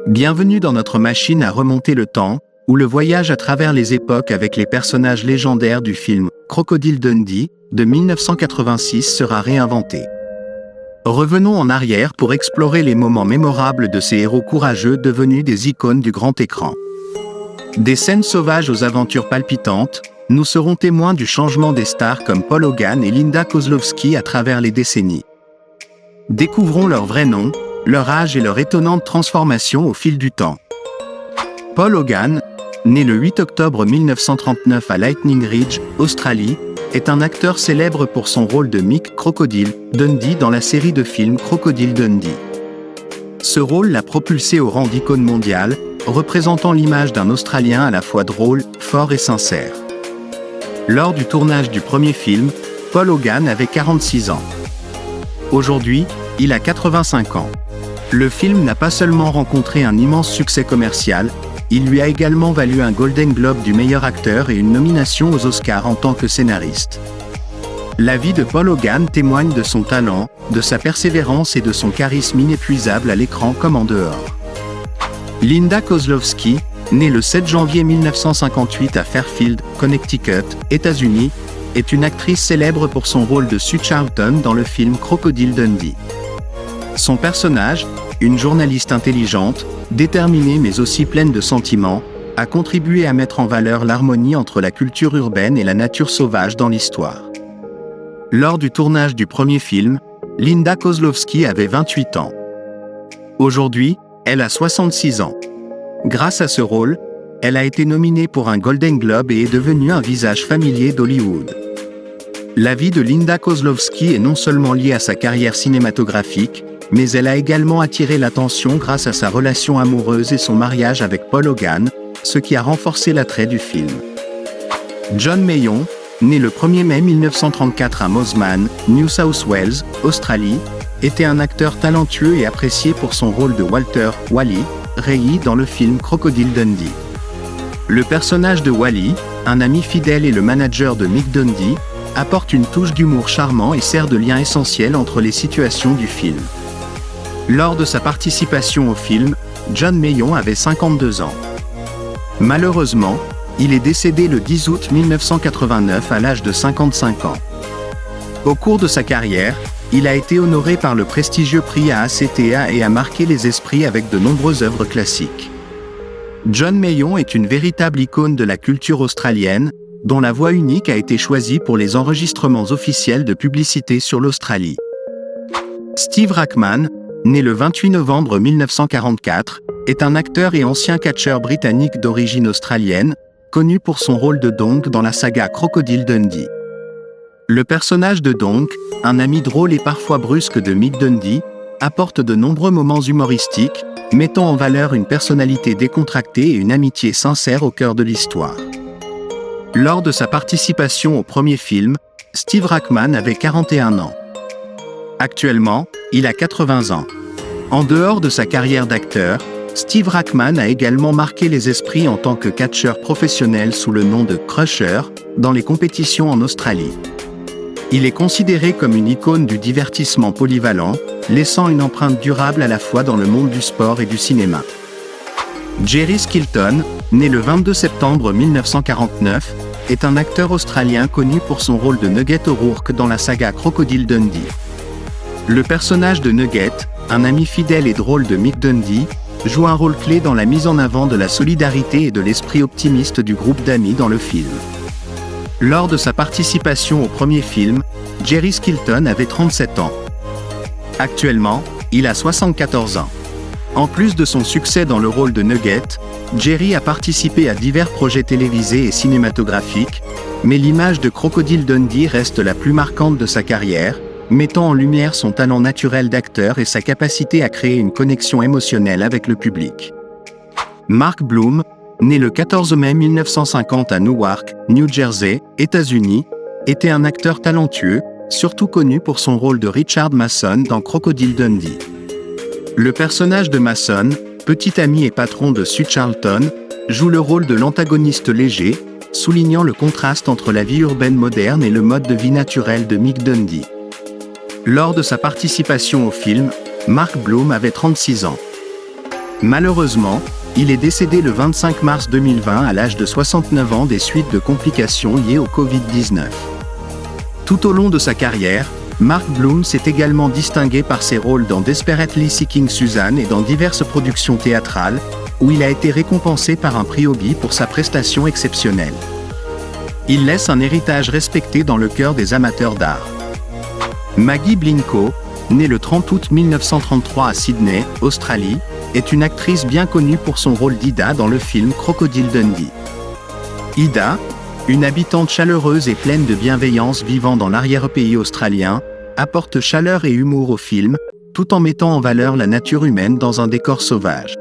Bienvenue dans notre machine à remonter le temps, où le voyage à travers les époques avec les personnages légendaires du film Crocodile Dundee de 1986 sera réinventé. Revenons en arrière pour explorer les moments mémorables de ces héros courageux devenus des icônes du grand écran. Des scènes sauvages aux aventures palpitantes, nous serons témoins du changement des stars comme Paul Hogan et Linda Kozlowski à travers les décennies. Découvrons leur vrai nom, leur âge et leur étonnante transformation au fil du temps. Paul Hogan, né le 8 octobre 1939 à Lightning Ridge, Australie, est un acteur célèbre pour son rôle de Mick Crocodile Dundee dans la série de films Crocodile Dundee. Ce rôle l'a propulsé au rang d'icône mondiale, représentant l'image d'un Australien à la fois drôle, fort et sincère. Lors du tournage du premier film, Paul Hogan avait 46 ans. Aujourd'hui, il a 85 ans. Le film n'a pas seulement rencontré un immense succès commercial, il lui a également valu un Golden Globe du meilleur acteur et une nomination aux Oscars en tant que scénariste. La vie de Paul Hogan témoigne de son talent, de sa persévérance et de son charisme inépuisable à l'écran comme en dehors. Linda Kozlowski, née le 7 janvier 1958 à Fairfield, Connecticut, États-Unis, est une actrice célèbre pour son rôle de Sue Charlton dans le film Crocodile Dundee. Son personnage, une journaliste intelligente, déterminée mais aussi pleine de sentiments, a contribué à mettre en valeur l'harmonie entre la culture urbaine et la nature sauvage dans l'histoire. Lors du tournage du premier film, Linda Kozlowski avait 28 ans. Aujourd'hui, elle a 66 ans. Grâce à ce rôle, elle a été nominée pour un Golden Globe et est devenue un visage familier d'Hollywood. La vie de Linda Kozlowski est non seulement liée à sa carrière cinématographique, mais elle a également attiré l'attention grâce à sa relation amoureuse et son mariage avec Paul Hogan, ce qui a renforcé l'attrait du film. John Mayall, né le 1er mai 1934 à Mosman, New South Wales, Australie, était un acteur talentueux et apprécié pour son rôle de Walter « Wally » Ray dans le film Crocodile Dundee. Le personnage de Wally, un ami fidèle et le manager de Mick Dundee, apporte une touche d'humour charmant et sert de lien essentiel entre les situations du film. Lors de sa participation au film, John Mayall avait 52 ans. Malheureusement, il est décédé le 10 août 1989 à l'âge de 55 ans. Au cours de sa carrière, il a été honoré par le prestigieux prix AACTA et a marqué les esprits avec de nombreuses œuvres classiques. John Mayall est une véritable icône de la culture australienne, dont la voix unique a été choisie pour les enregistrements officiels de publicité sur l'Australie. Steve Rackman, né le 28 novembre 1944, est un acteur et ancien catcheur britannique d'origine australienne, connu pour son rôle de Donk dans la saga Crocodile Dundee. Le personnage de Donk, un ami drôle et parfois brusque de Mick Dundee, apporte de nombreux moments humoristiques, mettant en valeur une personnalité décontractée et une amitié sincère au cœur de l'histoire. Lors de sa participation au premier film, Steve Rackman avait 41 ans. Actuellement, il a 80 ans. En dehors de sa carrière d'acteur, Steve Rackman a également marqué les esprits en tant que catcheur professionnel sous le nom de Crusher dans les compétitions en Australie. Il est considéré comme une icône du divertissement polyvalent, laissant une empreinte durable à la fois dans le monde du sport et du cinéma. Jerry Skilton, né le 22 septembre 1949, est un acteur australien connu pour son rôle de Nugget O'Rourke dans la saga Crocodile Dundee. Le personnage de Nugget, un ami fidèle et drôle de Mick Dundee, joue un rôle clé dans la mise en avant de la solidarité et de l'esprit optimiste du groupe d'amis dans le film. Lors de sa participation au premier film, Jerry Skilton avait 37 ans. Actuellement, il a 74 ans. En plus de son succès dans le rôle de Nugget, Jerry a participé à divers projets télévisés et cinématographiques, mais l'image de Crocodile Dundee reste la plus marquante de sa carrière, mettant en lumière son talent naturel d'acteur et sa capacité à créer une connexion émotionnelle avec le public. Mark Bloom, né le 14 mai 1950 à Newark, New Jersey, États-Unis, était un acteur talentueux, surtout connu pour son rôle de Richard Mason dans Crocodile Dundee. Le personnage de Mason, petit ami et patron de Sue Charlton, joue le rôle de l'antagoniste léger, soulignant le contraste entre la vie urbaine moderne et le mode de vie naturel de Mick Dundee. Lors de sa participation au film, Mark Bloom avait 36 ans. Malheureusement, il est décédé le 25 mars 2020 à l'âge de 69 ans des suites de complications liées au Covid-19. Tout au long de sa carrière, Mark Bloom s'est également distingué par ses rôles dans Desperately Seeking Susan et dans diverses productions théâtrales, où il a été récompensé par un prix Obie pour sa prestation exceptionnelle. Il laisse un héritage respecté dans le cœur des amateurs d'art. Maggie Blincoe, née le 30 août 1933 à Sydney, Australie, est une actrice bien connue pour son rôle d'Ida dans le film Crocodile Dundee. Ida, une habitante chaleureuse et pleine de bienveillance vivant dans l'arrière-pays australien, apporte chaleur et humour au film, tout en mettant en valeur la nature humaine dans un décor sauvage.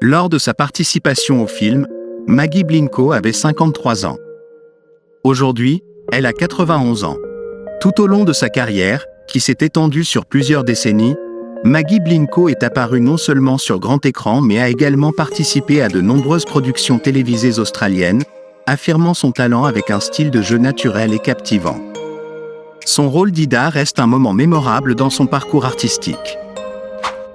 Lors de sa participation au film, Maggie Blincoe avait 53 ans. Aujourd'hui, elle a 91 ans. Tout au long de sa carrière, qui s'est étendue sur plusieurs décennies, Maggie Blincoe est apparue non seulement sur grand écran mais a également participé à de nombreuses productions télévisées australiennes, affirmant son talent avec un style de jeu naturel et captivant. Son rôle d'Ida reste un moment mémorable dans son parcours artistique.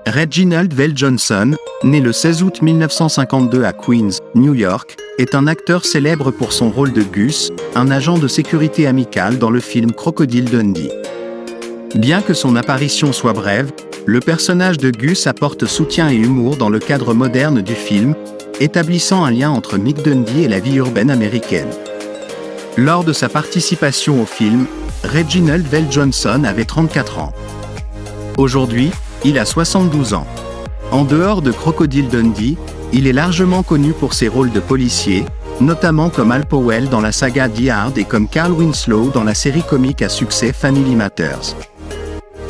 Reginald VelJohnson, né le 16 août 1952 à Queens, New York, est un acteur célèbre pour son rôle de Gus, un agent de sécurité amical dans le film Crocodile Dundee. Bien que son apparition soit brève, le personnage de Gus apporte soutien et humour dans le cadre moderne du film, établissant un lien entre Mick Dundee et la vie urbaine américaine. Lors de sa participation au film, Reginald VelJohnson avait 34 ans. Aujourd'hui, il a 72 ans. En dehors de Crocodile Dundee, il est largement connu pour ses rôles de policier, notamment comme Al Powell dans la saga Die Hard et comme Carl Winslow dans la série comique à succès Family Matters.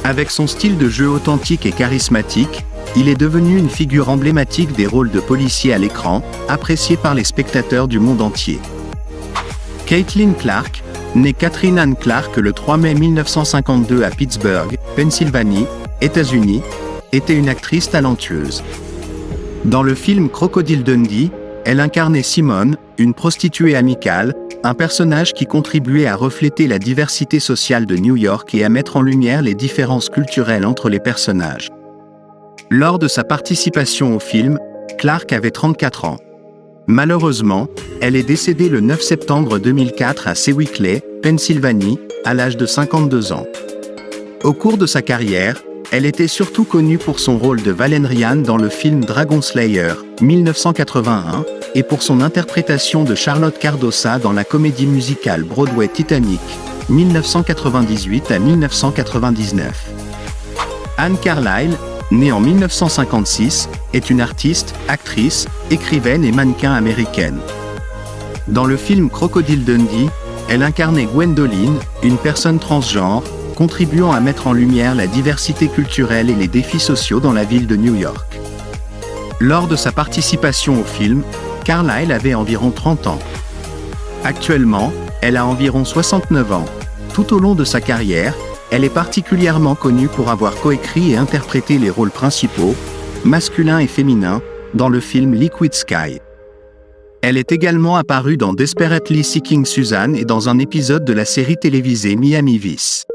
Avec son style de jeu authentique et charismatique, il est devenu une figure emblématique des rôles de policier à l'écran, apprécié par les spectateurs du monde entier. Caitlin Clarke, née Catherine Ann Clarke le 3 mai 1952 à Pittsburgh, Pennsylvanie, États-Unis, était une actrice talentueuse. Dans le film Crocodile Dundee, elle incarnait Simone, une prostituée amicale, un personnage qui contribuait à refléter la diversité sociale de New York et à mettre en lumière les différences culturelles entre les personnages. Lors de sa participation au film, Clarke avait 34 ans. Malheureusement, elle est décédée le 9 septembre 2004 à Sewickley, Pennsylvanie, à l'âge de 52 ans. Au cours de sa carrière, elle était surtout connue pour son rôle de Valerian dans le film Dragon Slayer, 1981, et pour son interprétation de Charlotte Cardosa dans la comédie musicale Broadway Titanic, 1998 à 1999. Anne Carlyle, née en 1956, est une artiste, actrice, écrivaine et mannequin américaine. Dans le film Crocodile Dundee, elle incarnait Gwendoline, une personne transgenre, contribuant à mettre en lumière la diversité culturelle et les défis sociaux dans la ville de New York. Lors de sa participation au film, Carlyle avait environ 30 ans. Actuellement, elle a environ 69 ans. Tout au long de sa carrière, elle est particulièrement connue pour avoir coécrit et interprété les rôles principaux, masculins et féminins, dans le film Liquid Sky. Elle est également apparue dans Desperately Seeking Susan et dans un épisode de la série télévisée Miami Vice.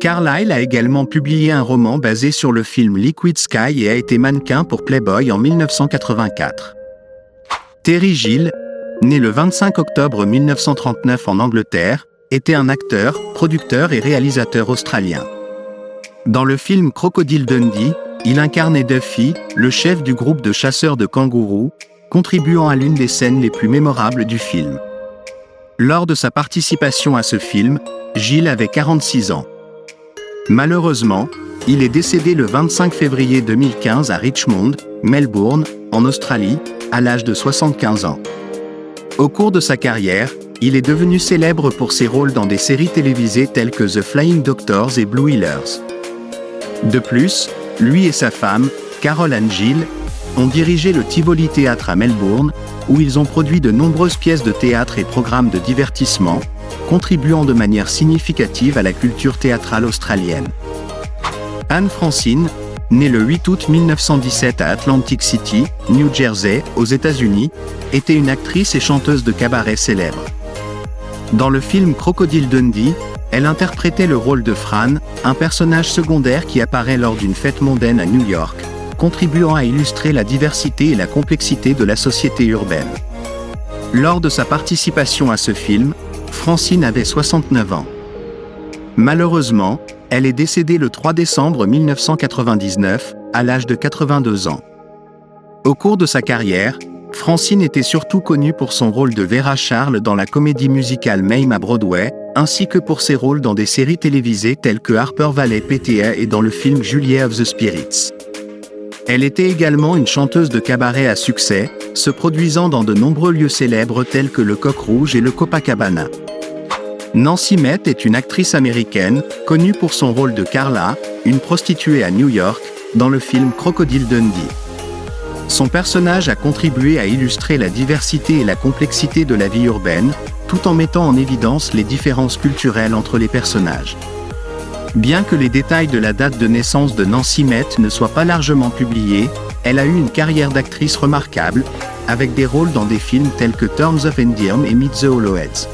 Carlyle a également publié un roman basé sur le film Liquid Sky et a été mannequin pour Playboy en 1984. Terry Gill, né le 25 octobre 1939 en Angleterre, était un acteur, producteur et réalisateur australien. Dans le film Crocodile Dundee, il incarnait Duffy, le chef du groupe de chasseurs de kangourous, contribuant à l'une des scènes les plus mémorables du film. Lors de sa participation à ce film, Gill avait 46 ans. Malheureusement, il est décédé le 25 février 2015 à Richmond, Melbourne, en Australie, à l'âge de 75 ans. Au cours de sa carrière, il est devenu célèbre pour ses rôles dans des séries télévisées telles que The Flying Doctors et Blue Heelers. De plus, lui et sa femme, Carol Ann Gill, ont dirigé le Tivoli Théâtre à Melbourne, où ils ont produit de nombreuses pièces de théâtre et programmes de divertissement, contribuant de manière significative à la culture théâtrale australienne. Anne Francine, née le 8 août 1917 à Atlantic City, New Jersey, aux États-Unis, était une actrice et chanteuse de cabaret célèbre. Dans le film Crocodile Dundee, elle interprétait le rôle de Fran, un personnage secondaire qui apparaît lors d'une fête mondaine à New York, contribuant à illustrer la diversité et la complexité de la société urbaine. Lors de sa participation à ce film, Francine avait 69 ans. Malheureusement, elle est décédée le 3 décembre 1999, à l'âge de 82 ans. Au cours de sa carrière, Francine était surtout connue pour son rôle de Vera Charles dans la comédie musicale Mame à Broadway, ainsi que pour ses rôles dans des séries télévisées telles que Harper Valley PTA et dans le film Juliet of the Spirits. Elle était également une chanteuse de cabaret à succès, se produisant dans de nombreux lieux célèbres tels que le Coq Rouge et le Copacabana. Nancy Meth est une actrice américaine, connue pour son rôle de Carla, une prostituée à New York, dans le film Crocodile Dundee. Son personnage a contribué à illustrer la diversité et la complexité de la vie urbaine, tout en mettant en évidence les différences culturelles entre les personnages. Bien que les détails de la date de naissance de Nancy Meth ne soient pas largement publiés, elle a eu une carrière d'actrice remarquable, avec des rôles dans des films tels que Terms of Endearment et Meet the Hollowheads.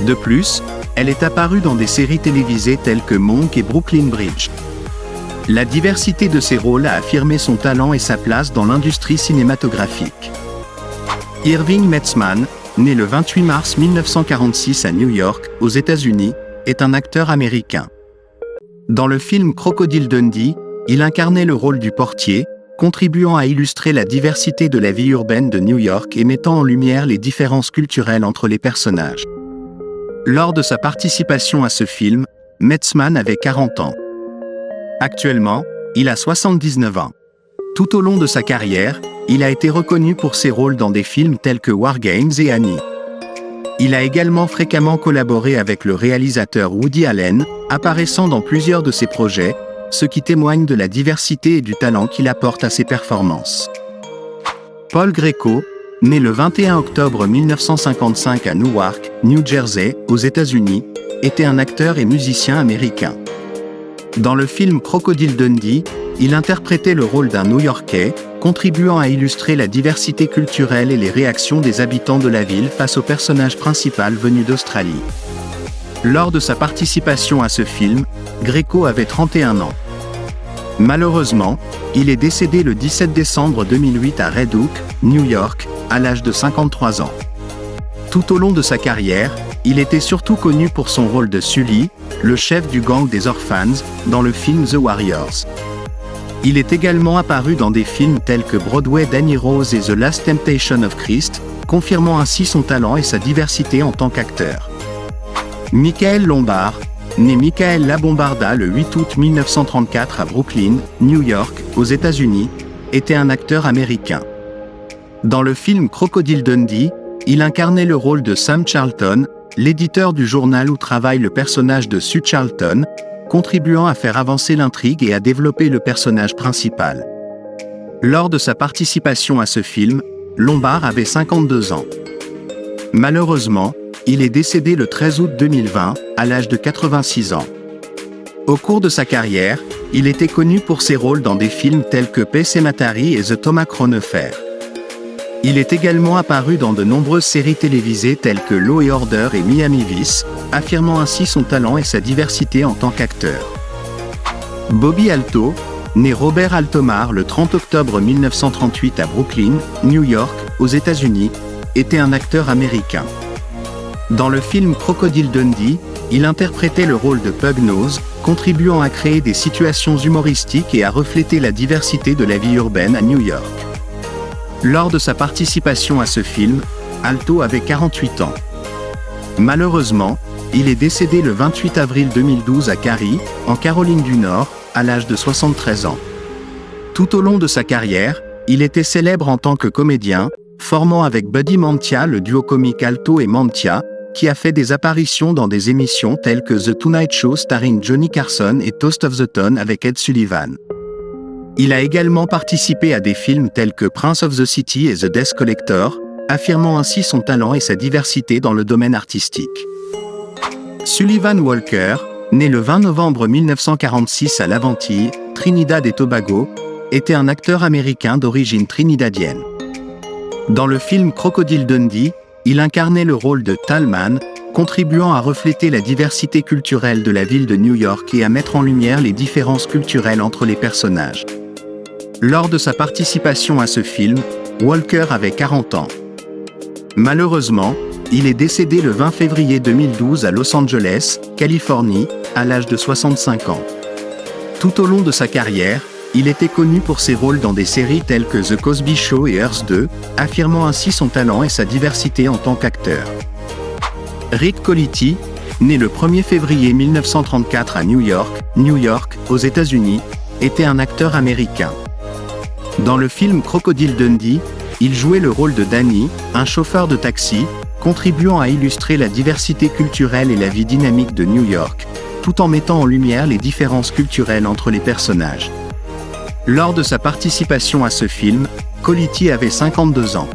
De plus, elle est apparue dans des séries télévisées telles que Monk et Brooklyn Bridge. La diversité de ses rôles a affirmé son talent et sa place dans l'industrie cinématographique. Irving Metzman, né le 28 mars 1946 à New York, aux États-Unis, est un acteur américain. Dans le film Crocodile Dundee, il incarnait le rôle du portier, contribuant à illustrer la diversité de la vie urbaine de New York et mettant en lumière les différences culturelles entre les personnages. Lors de sa participation à ce film, Metzman avait 40 ans. Actuellement, il a 79 ans. Tout au long de sa carrière, il a été reconnu pour ses rôles dans des films tels que War Games et Annie. Il a également fréquemment collaboré avec le réalisateur Woody Allen, apparaissant dans plusieurs de ses projets, ce qui témoigne de la diversité et du talent qu'il apporte à ses performances. Paul Greco, né le 21 octobre 1955 à Newark, New Jersey, aux États-Unis, était un acteur et musicien américain. Dans le film Crocodile Dundee, il interprétait le rôle d'un New-Yorkais, contribuant à illustrer la diversité culturelle et les réactions des habitants de la ville face au personnage principal venu d'Australie. Lors de sa participation à ce film, Greco avait 31 ans. Malheureusement, il est décédé le 17 décembre 2008 à Red Hook, New York, à l'âge de 53 ans. Tout au long de sa carrière, il était surtout connu pour son rôle de Sully, le chef du gang des Orphans, dans le film The Warriors. Il est également apparu dans des films tels que Broadway Danny Rose et The Last Temptation of Christ, confirmant ainsi son talent et sa diversité en tant qu'acteur. Michael Lombard, né Michael LaBombarda le 8 août 1934 à Brooklyn, New York, aux États-Unis, était un acteur américain. Dans le film Crocodile Dundee, il incarnait le rôle de Sam Charlton, l'éditeur du journal où travaille le personnage de Sue Charlton, contribuant à faire avancer l'intrigue et à développer le personnage principal. Lors de sa participation à ce film, Lombard avait 52 ans. Malheureusement, il est décédé le 13 août 2020, à l'âge de 86 ans. Au cours de sa carrière, il était connu pour ses rôles dans des films tels que Pet Sematary et The Thomas Crown Affair. Il est également apparu dans de nombreuses séries télévisées telles que Law & Order et Miami Vice, affirmant ainsi son talent et sa diversité en tant qu'acteur. Bobby Alto, né Robert Altomar le 30 octobre 1938 à Brooklyn, New York, aux États-Unis, était un acteur américain. Dans le film Crocodile Dundee, il interprétait le rôle de Pugnose, contribuant à créer des situations humoristiques et à refléter la diversité de la vie urbaine à New York. Lors de sa participation à ce film, Alto avait 48 ans. Malheureusement, il est décédé le 28 avril 2012 à Cary, en Caroline du Nord, à l'âge de 73 ans. Tout au long de sa carrière, il était célèbre en tant que comédien, formant avec Buddy Mantia le duo comique Alto et Mantia, qui a fait des apparitions dans des émissions telles que The Tonight Show starring Johnny Carson et Toast of the Town avec Ed Sullivan. Il a également participé à des films tels que Prince of the City et The Death Collector, affirmant ainsi son talent et sa diversité dans le domaine artistique. Sullivan Walker, né le 20 novembre 1946 à Laventille, Trinidad et Tobago, était un acteur américain d'origine trinidadienne. Dans le film Crocodile Dundee, il incarnait le rôle de Talman, contribuant à refléter la diversité culturelle de la ville de New York et à mettre en lumière les différences culturelles entre les personnages. Lors de sa participation à ce film, Walker avait 40 ans. Malheureusement, il est décédé le 20 février 2012 à Los Angeles, Californie, à l'âge de 65 ans. Tout au long de sa carrière, il était connu pour ses rôles dans des séries telles que The Cosby Show et Earth 2, affirmant ainsi son talent et sa diversité en tant qu'acteur. Reed Colity, né le 1er février 1934 à New York, aux États-Unis, était un acteur américain. Dans le film Crocodile Dundee, il jouait le rôle de Danny, un chauffeur de taxi, contribuant à illustrer la diversité culturelle et la vie dynamique de New York, tout en mettant en lumière les différences culturelles entre les personnages. Lors de sa participation à ce film, Colity avait 52 ans.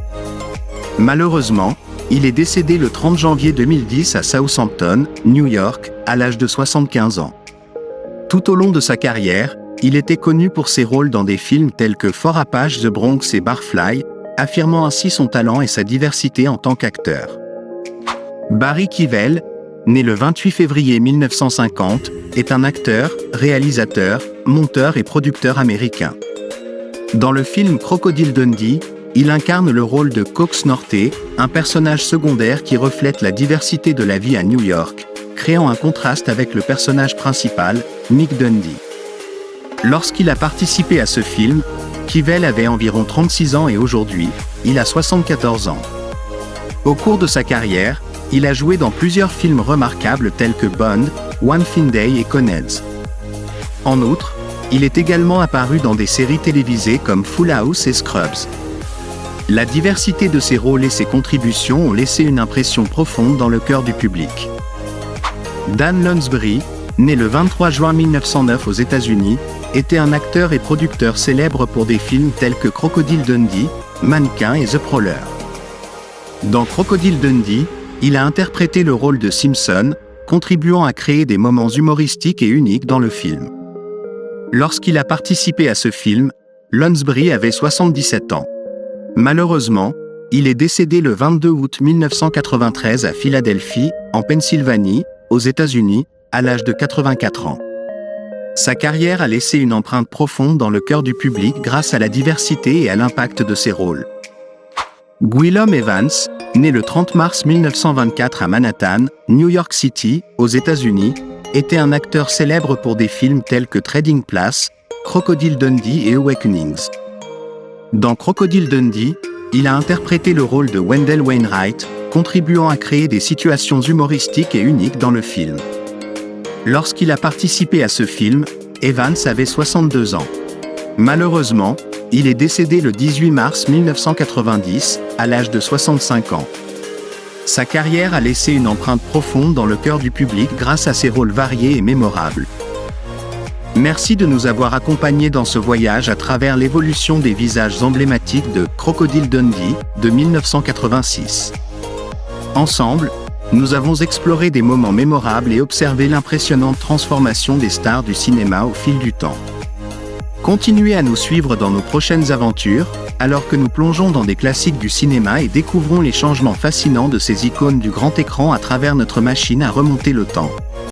Malheureusement, il est décédé le 30 janvier 2010 à Southampton, New York, à l'âge de 75 ans. Tout au long de sa carrière, il était connu pour ses rôles dans des films tels que Fort Apache, The Bronx et Barfly, affirmant ainsi son talent et sa diversité en tant qu'acteur. Barry Keeval, né le 28 février 1950, est un acteur, réalisateur, monteur et producteur américain. Dans le film Crocodile Dundee, il incarne le rôle de Cox Norte, un personnage secondaire qui reflète la diversité de la vie à New York, créant un contraste avec le personnage principal, Mick Dundee. Lorsqu'il a participé à ce film, Keeval avait environ 36 ans et aujourd'hui, il a 74 ans. Au cours de sa carrière, il a joué dans plusieurs films remarquables tels que Bond, One Fine Day et Connells. En outre, il est également apparu dans des séries télévisées comme Full House et Scrubs. La diversité de ses rôles et ses contributions ont laissé une impression profonde dans le cœur du public. Dan Lunsbury, né le 23 juin 1909 aux États-Unis, était un acteur et producteur célèbre pour des films tels que Crocodile Dundee, Mannequin et The Prowler. Dans Crocodile Dundee, il a interprété le rôle de Simpson, contribuant à créer des moments humoristiques et uniques dans le film. Lorsqu'il a participé à ce film, Lunsbury avait 77 ans. Malheureusement, il est décédé le 22 août 1993 à Philadelphie, en Pennsylvanie, aux États-Unis, à l'âge de 84 ans. Sa carrière a laissé une empreinte profonde dans le cœur du public grâce à la diversité et à l'impact de ses rôles. Gwilym Evans, né le 30 mars 1924 à Manhattan, New York City, aux États-Unis, était un acteur célèbre pour des films tels que Trading Place, Crocodile Dundee et Awakenings. Dans Crocodile Dundee, il a interprété le rôle de Wendell Wainwright, contribuant à créer des situations humoristiques et uniques dans le film. Lorsqu'il a participé à ce film, Evans avait 62 ans. Malheureusement, il est décédé le 18 mars 1990, à l'âge de 65 ans. Sa carrière a laissé une empreinte profonde dans le cœur du public grâce à ses rôles variés et mémorables. Merci de nous avoir accompagnés dans ce voyage à travers l'évolution des visages emblématiques de Crocodile Dundee de 1986. Ensemble, nous avons exploré des moments mémorables et observé l'impressionnante transformation des stars du cinéma au fil du temps. Continuez à nous suivre dans nos prochaines aventures, alors que nous plongeons dans des classiques du cinéma et découvrons les changements fascinants de ces icônes du grand écran à travers notre machine à remonter le temps.